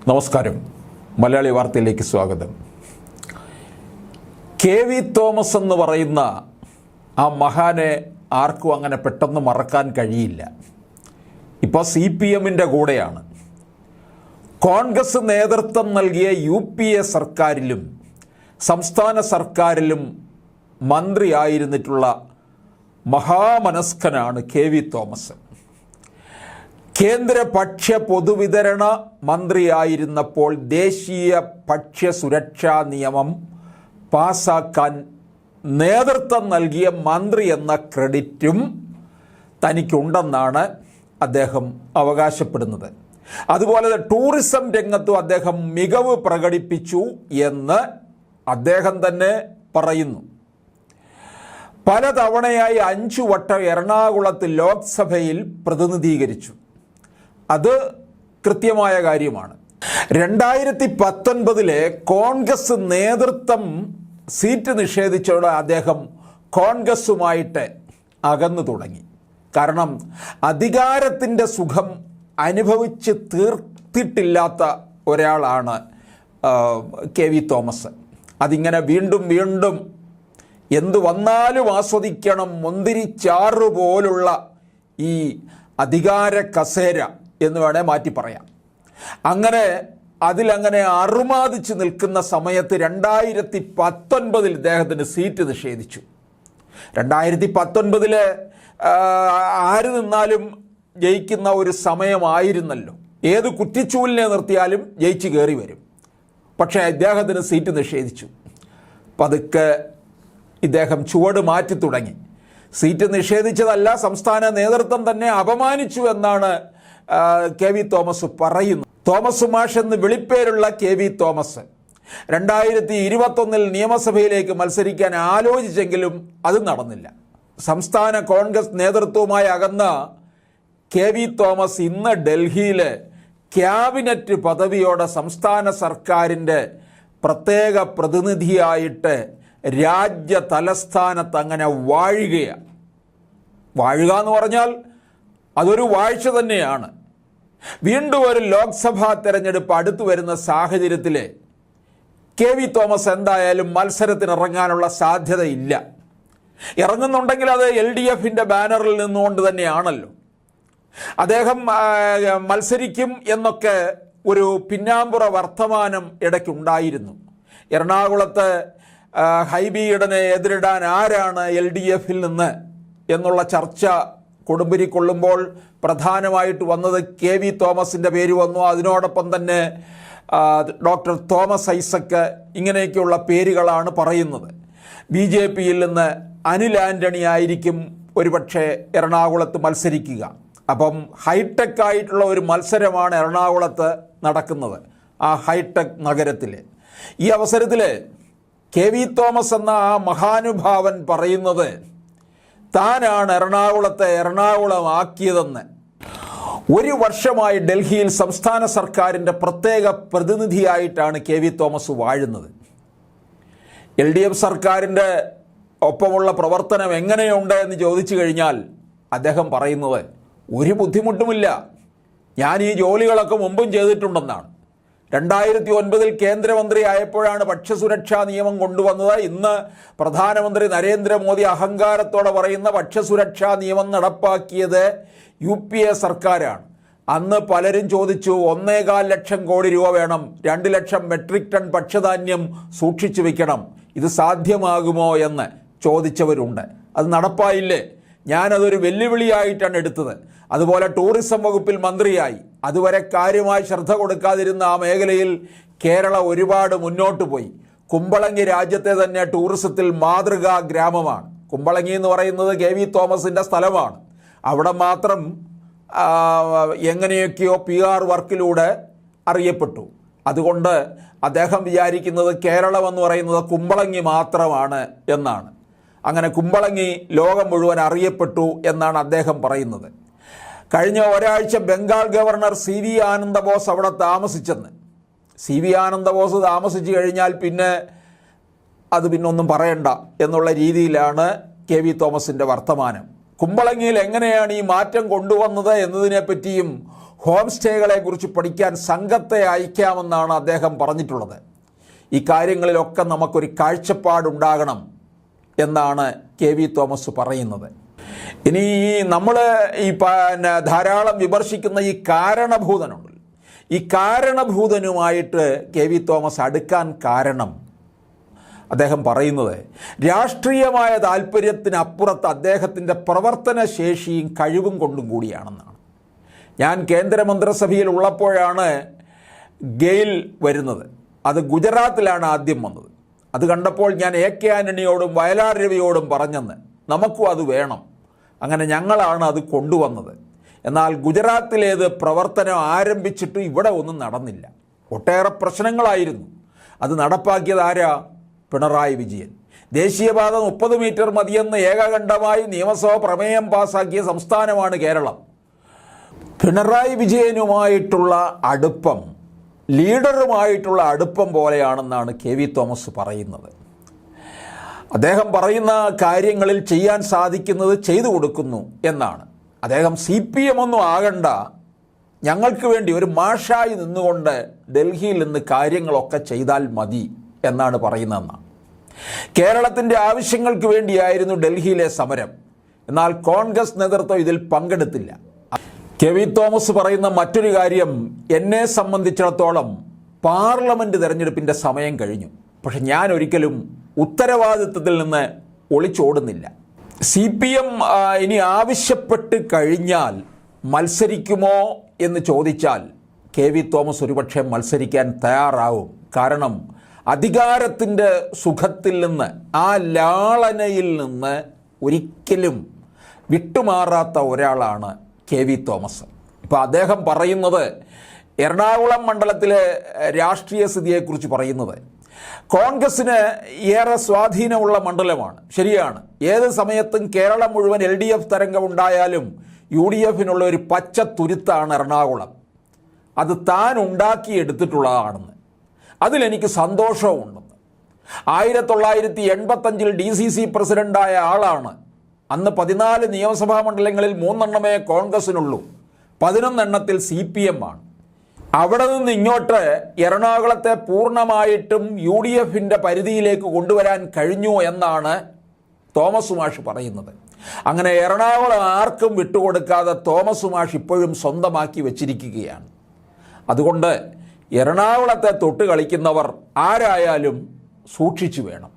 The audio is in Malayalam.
നമസ്കാരം. മലയാളി വാർത്തയിലേക്ക് സ്വാഗതം. കെ.വി. തോമസ് എന്ന് പറയുന്ന ആ മഹാനെ ആർക്കും അങ്ങനെ പെട്ടെന്ന് മറക്കാൻ കഴിയില്ല. ഇപ്പോൾ CPM-ൻ്റെ കൂടെയാണ്. കോൺഗ്രസ് നേതൃത്വം നൽകിയ UPA സർക്കാരിലും സംസ്ഥാന സർക്കാരിലും മന്ത്രിയായിരുന്നിട്ടുള്ള മഹാമനസ്കനാണ് കെ.വി. തോമസ്. കേന്ദ്ര ഭക്ഷ്യ പൊതുവിതരണ മന്ത്രിയായിരുന്നപ്പോൾ ദേശീയ ഭക്ഷ്യ സുരക്ഷാ നിയമം പാസാക്കാൻ നേതൃത്വം നൽകിയ മന്ത്രി എന്ന ക്രെഡിറ്റും തനിക്കുണ്ടെന്നാണ് അദ്ദേഹം അവകാശപ്പെടുന്നത്. അതുപോലെ ടൂറിസം രംഗത്തും അദ്ദേഹം മികവ് പ്രകടിപ്പിച്ചു എന്ന് അദ്ദേഹം തന്നെ പറയുന്നു. പലതവണയായി 5 വട്ടം എറണാകുളത്ത് ലോക്സഭയിൽ പ്രതിനിധീകരിച്ചു. അത് കൃത്യമായ കാര്യമാണ്. 2019 കോൺഗ്രസ് നേതൃത്വം സീറ്റ് നിഷേധിച്ചതോടെ അദ്ദേഹം കോൺഗ്രസുമായിട്ട് അകന്നു തുടങ്ങി. കാരണം അധികാരത്തിൻ്റെ സുഖം അനുഭവിച്ച് തീർത്തിട്ടില്ലാത്ത ഒരാളാണ് കെ.വി. തോമസ്. അതിങ്ങനെ വീണ്ടും വീണ്ടും എന്തു വന്നാലും ആസ്വദിക്കണം, മുന്തിരിച്ചാറ് പോലുള്ള ഈ അധികാര കസേര എന്ന് വേണേൽ മാറ്റി പറയാം. അങ്ങനെ അതിലങ്ങനെ അറുമാദിച്ച് നിൽക്കുന്ന സമയത്ത് 2019 ഇദ്ദേഹത്തിന് സീറ്റ് നിഷേധിച്ചു. 2019 ആര് നിന്നാലും ജയിക്കുന്ന ഒരു സമയമായിരുന്നല്ലോ. ഏത് കുറ്റിച്ചൂലിനെ നിർത്തിയാലും ജയിച്ച് കയറി വരും. പക്ഷേ ഇദ്ദേഹത്തിന് സീറ്റ് നിഷേധിച്ചു. പതുക്കെ ഇദ്ദേഹം ചുവട് മാറ്റി തുടങ്ങി. സീറ്റ് നിഷേധിച്ചതല്ല, സംസ്ഥാന നേതൃത്വം തന്നെ അപമാനിച്ചു എന്നാണ് കെ.വി. തോമസ് പറയുന്നു. തോമസ് മാഷ് എന്ന് വിളിപ്പേരുള്ള കെ.വി. തോമസ് 2021 നിയമസഭയിലേക്ക് മത്സരിക്കാൻ ആലോചിച്ചെങ്കിലും അത് നടന്നില്ല. സംസ്ഥാന കോൺഗ്രസ് നേതൃത്വവുമായി അകന്ന കെ.വി. തോമസ് ഇന്ന് ഡൽഹിയിൽ ക്യാബിനറ്റ് പദവിയോടെ സംസ്ഥാന സർക്കാരിൻ്റെ പ്രത്യേക പ്രതിനിധിയായിട്ട് രാജ്യ തലസ്ഥാനത്ത് അങ്ങനെ വാഴുകയാണ്. വാഴുക എന്ന് പറഞ്ഞാൽ അതൊരു വാഴ്ച തന്നെയാണ്. വീണ്ടും ഒരു ലോക്സഭാ തെരഞ്ഞെടുപ്പ് അടുത്തു വരുന്ന സാഹചര്യത്തിൽ കെ.വി. തോമസ് എന്തായാലും മത്സരത്തിനിറങ്ങാനുള്ള സാധ്യതയില്ല. ഇറങ്ങുന്നുണ്ടെങ്കിൽ അത് LDFൻ്റെ ബാനറിൽ നിന്നുകൊണ്ട് തന്നെയാണല്ലോ. അദ്ദേഹം മത്സരിക്കും എന്നൊക്കെ ഒരു പിന്നാമ്പുറ വർത്തമാനം ഇടയ്ക്കുണ്ടായിരുന്നു. എറണാകുളത്ത് ഹൈബി ഈഡനെ എതിരിടാൻ ആരാണ് LDFൽ നിന്ന് എന്നുള്ള ചർച്ച കൊടുമ്പിരി കൊള്ളുമ്പോൾ പ്രധാനമായിട്ട് വന്നത് കെ.വി. തോമസിൻ്റെ പേര് വന്നു. അതിനോടൊപ്പം തന്നെ ഡോക്ടർ തോമസ് ഐസക്ക്, ഇങ്ങനെയൊക്കെയുള്ള പേരുകളാണ് പറയുന്നത്. BJPയിൽ നിന്ന് അനിൽ ആൻ്റണി ആയിരിക്കും ഒരുപക്ഷെ എറണാകുളത്ത് മത്സരിക്കുക. അപ്പം ഹൈടെക് ആയിട്ടുള്ള ഒരു മത്സരമാണ് എറണാകുളത്ത് നടക്കുന്നത്, ആ ഹൈടെക് നഗരത്തിൽ. ഈ അവസരത്തിൽ കെ.വി. തോമസ് എന്ന ആ മഹാനുഭാവൻ പറയുന്നത് താനാണ് എറണാകുളത്തെ എറണാകുളമാക്കിയതെന്ന്. 1 വർഷമായി ഡൽഹിയിൽ സംസ്ഥാന സർക്കാരിൻ്റെ പ്രത്യേക പ്രതിനിധിയായിട്ടാണ് കെ.വി. തോമസ് വാഴുന്നത്. LDF സർക്കാരിൻ്റെ ഒപ്പമുള്ള പ്രവർത്തനം എങ്ങനെയുണ്ട് എന്ന് ചോദിച്ചു കഴിഞ്ഞാൽ അദ്ദേഹം പറയുന്നത് ഒരു ബുദ്ധിമുട്ടുമില്ല, ഞാൻ ഈ ജോലികളൊക്കെ മുമ്പും ചെയ്തിട്ടുണ്ടെന്നാണ്. 2009 കേന്ദ്രമന്ത്രി ആയപ്പോഴാണ് ഭക്ഷ്യസുരക്ഷാ നിയമം കൊണ്ടുവന്നത്. ഇന്ന് പ്രധാനമന്ത്രി നരേന്ദ്രമോദി അഹങ്കാരത്തോടെ പറയുന്ന ഭക്ഷ്യസുരക്ഷാ നിയമം നടപ്പാക്കിയത് UPA സർക്കാരാണ്. അന്ന് പലരും ചോദിച്ചു 1.25 ലക്ഷം കോടി രൂപ വേണം, 2 ലക്ഷം മെട്രിക് ടൺ ഭക്ഷ്യധാന്യം സൂക്ഷിച്ചു വെക്കണം, ഇത് സാധ്യമാകുമോ എന്ന് ചോദിച്ചവരുണ്ട്. അത് നടപ്പായില്ലേ? ഞാനതൊരു വെല്ലുവിളിയായിട്ടാണ് എടുത്തത്. അതുപോലെ ടൂറിസം വകുപ്പിൽ മന്ത്രിയായി. അതുവരെ കാര്യമായി ശ്രദ്ധ കൊടുക്കാതിരുന്ന ആ മേഖലയിൽ കേരളം ഒരുപാട് മുന്നോട്ട് പോയി. കുമ്പളങ്ങി രാജ്യത്തെ തന്നെ ടൂറിസത്തിൽ മാതൃകാ ഗ്രാമമാണ്. കുമ്പളങ്ങി എന്ന് പറയുന്നത് കെ.വി. തോമസിൻ്റെ സ്ഥലമാണ്. അവിടെ മാത്രം എങ്ങനെയൊക്കെയോ PR വർക്കിലൂടെ അറിയപ്പെട്ടു. അതുകൊണ്ട് അദ്ദേഹം വിചാരിക്കുന്നത് കേരളം എന്ന് പറയുന്നത് കുമ്പളങ്ങി മാത്രമാണ് എന്നാണ്. അങ്ങനെ കുമ്പളങ്ങി ലോകം മുഴുവൻ അറിയപ്പെട്ടു എന്നാണ് അദ്ദേഹം പറയുന്നത്. കഴിഞ്ഞ ഒരാഴ്ച ബംഗാൾ ഗവർണർ CV ആനന്ദബോസ് അവിടെ താമസിച്ചെന്ന്. CV ആനന്ദബോസ് താമസിച്ചു കഴിഞ്ഞാൽ പിന്നെ അത് പിന്നൊന്നും പറയണ്ട എന്നുള്ള രീതിയിലാണ് കെ.വി. തോമസിൻ്റെ വർത്തമാനം. കുമ്പളങ്ങിയിൽ എങ്ങനെയാണ് ഈ മാറ്റം കൊണ്ടുവന്നത് എന്നതിനെപ്പറ്റിയും ഹോം സ്റ്റേകളെക്കുറിച്ച് പഠിക്കാൻ സംഘത്തെ അയക്കാമെന്നാണ് അദ്ദേഹം പറഞ്ഞിട്ടുള്ളത്. ഈ കാര്യങ്ങളിലൊക്കെ നമുക്കൊരു കാഴ്ചപ്പാടുണ്ടാകണം എന്നാണ് KV തോമസ് പറയുന്നത്. ഇനി നമ്മൾ ഈ ധാരാളം വിമർശിക്കുന്ന ഈ കാരണഭൂതനുണ്ട്. ഈ കാരണഭൂതനുമായിട്ട് KV തോമസ് അടുക്കാൻ കാരണം അദ്ദേഹം പറയുന്നത് രാഷ്ട്രീയമായ താല്പര്യത്തിനപ്പുറത്ത് അദ്ദേഹത്തിൻ്റെ പ്രവർത്തന ശേഷിയും കഴിവും കൊണ്ടും കൂടിയാണെന്നാണ്. ഞാൻ കേന്ദ്രമന്ത്രിസഭയിൽ ഉള്ളപ്പോഴാണ് ഗെയിൽ വരുന്നത്. അത് ഗുജറാത്തിലാണ് ആദ്യം വന്നത്. അത് കണ്ടപ്പോൾ ഞാൻ AK ആന്റണിയോടും വയലാർ രവിയോടും പറഞ്ഞെന്ന് നമുക്കും അത് വേണം. അങ്ങനെ ഞങ്ങളാണ് അത് കൊണ്ടുവന്നത്. എന്നാൽ ഗുജറാത്തിലേത് പ്രവർത്തനം ആരംഭിച്ചിട്ട് ഇവിടെ ഒന്നും നടന്നില്ല. ഒട്ടേറെ പ്രശ്നങ്ങളായിരുന്നു. അത് നടപ്പാക്കിയത് ആരാ? പിണറായി വിജയൻ. ദേശീയപാത 30 മീറ്റർ മതിയെന്ന് ഏകകണ്ഠമായി നിയമസഭ പ്രമേയം പാസാക്കിയ സംസ്ഥാനമാണ് കേരളം. പിണറായി വിജയനുമായിട്ടുള്ള അടുപ്പം ലീഡറുമായിട്ടുള്ള അടുപ്പം പോലെയാണെന്നാണ് KV തോമസ് പറയുന്നത്. അദ്ദേഹം പറയുന്ന കാര്യങ്ങളിൽ ചെയ്യാൻ സാധിക്കുന്നത് ചെയ്തു കൊടുക്കുന്നു എന്നാണ്. അദ്ദേഹം CPM ഒന്നും ആകണ്ട, ഞങ്ങൾക്ക് വേണ്ടി ഒരു മാഷായി നിന്നുകൊണ്ട് ഡൽഹിയിൽ നിന്ന് കാര്യങ്ങളൊക്കെ ചെയ്താൽ മതി എന്നാണ് പറയുന്നതെന്നാണ്. കേരളത്തിൻ്റെ ആവശ്യങ്ങൾക്ക് വേണ്ടിയായിരുന്നു ഡൽഹിയിലെ സമരം. എന്നാൽ കോൺഗ്രസ് നേതൃത്വം ഇതിൽ പങ്കെടുത്തില്ല. KV തോമസ് പറയുന്ന മറ്റൊരു കാര്യം, എന്നെ സംബന്ധിച്ചിടത്തോളം പാർലമെൻറ്റ് തെരഞ്ഞെടുപ്പിൻ്റെ സമയം കഴിഞ്ഞു. പക്ഷെ ഞാൻ ഒരിക്കലും ഉത്തരവാദിത്വത്തിൽ നിന്ന് ഒളിച്ചോടുന്നില്ല. CPM ഇനി ആവശ്യപ്പെട്ട് കഴിഞ്ഞാൽ മത്സരിക്കുമോ എന്ന് ചോദിച്ചാൽ KV തോമസ് ഒരുപക്ഷെ മത്സരിക്കാൻ തയ്യാറാവും. കാരണം അധികാരത്തിൻ്റെ സുഖത്തിൽ നിന്ന്, ആ ലാളനയിൽ നിന്ന് ഒരിക്കലും വിട്ടുമാറാത്ത ഒരാളാണ് KV തോമസ്. ഇപ്പോൾ അദ്ദേഹം പറയുന്നത് എറണാകുളം മണ്ഡലത്തിലെ രാഷ്ട്രീയ സ്ഥിതിയെക്കുറിച്ച് പറയുന്നത് കോൺഗ്രസ്സിന് ഏറെ സ്വാധീനമുള്ള മണ്ഡലമാണ്. ശരിയാണ്, ഏത് സമയത്തും കേരളം മുഴുവൻ LDF തരംഗം ഉണ്ടായാലും UDFനുള്ള ഒരു പച്ച തുരുത്താണ് എറണാകുളം. അത് താൻ ഉണ്ടാക്കിയെടുത്തിട്ടുള്ളതാണെന്ന്, അതിലെനിക്ക് സന്തോഷവുമുണ്ടെന്ന്. 1985 DCC പ്രസിഡൻ്റായ ആളാണ്. അന്ന് 14 നിയമസഭാ മണ്ഡലങ്ങളിൽ 3 കോൺഗ്രസ്സിനുള്ളൂ, 11 CPM ആണ്. അവിടെ നിന്ന് ഇങ്ങോട്ട് എറണാകുളത്തെ പൂർണ്ണമായിട്ടും UDFൻ്റെ പരിധിയിലേക്ക് കൊണ്ടുവരാൻ കഴിഞ്ഞു എന്നാണ് തോമസ് മാഷ് പറയുന്നത്. അങ്ങനെ എറണാകുളം ആർക്കും വിട്ടുകൊടുക്കാതെ തോമസ് മാഷ് ഇപ്പോഴും സ്വന്തമാക്കി വച്ചിരിക്കുകയാണ്. അതുകൊണ്ട് എറണാകുളത്തെ തൊട്ട് കളിക്കുന്നവർ ആരായാലും സൂക്ഷിച്ചു വേണം.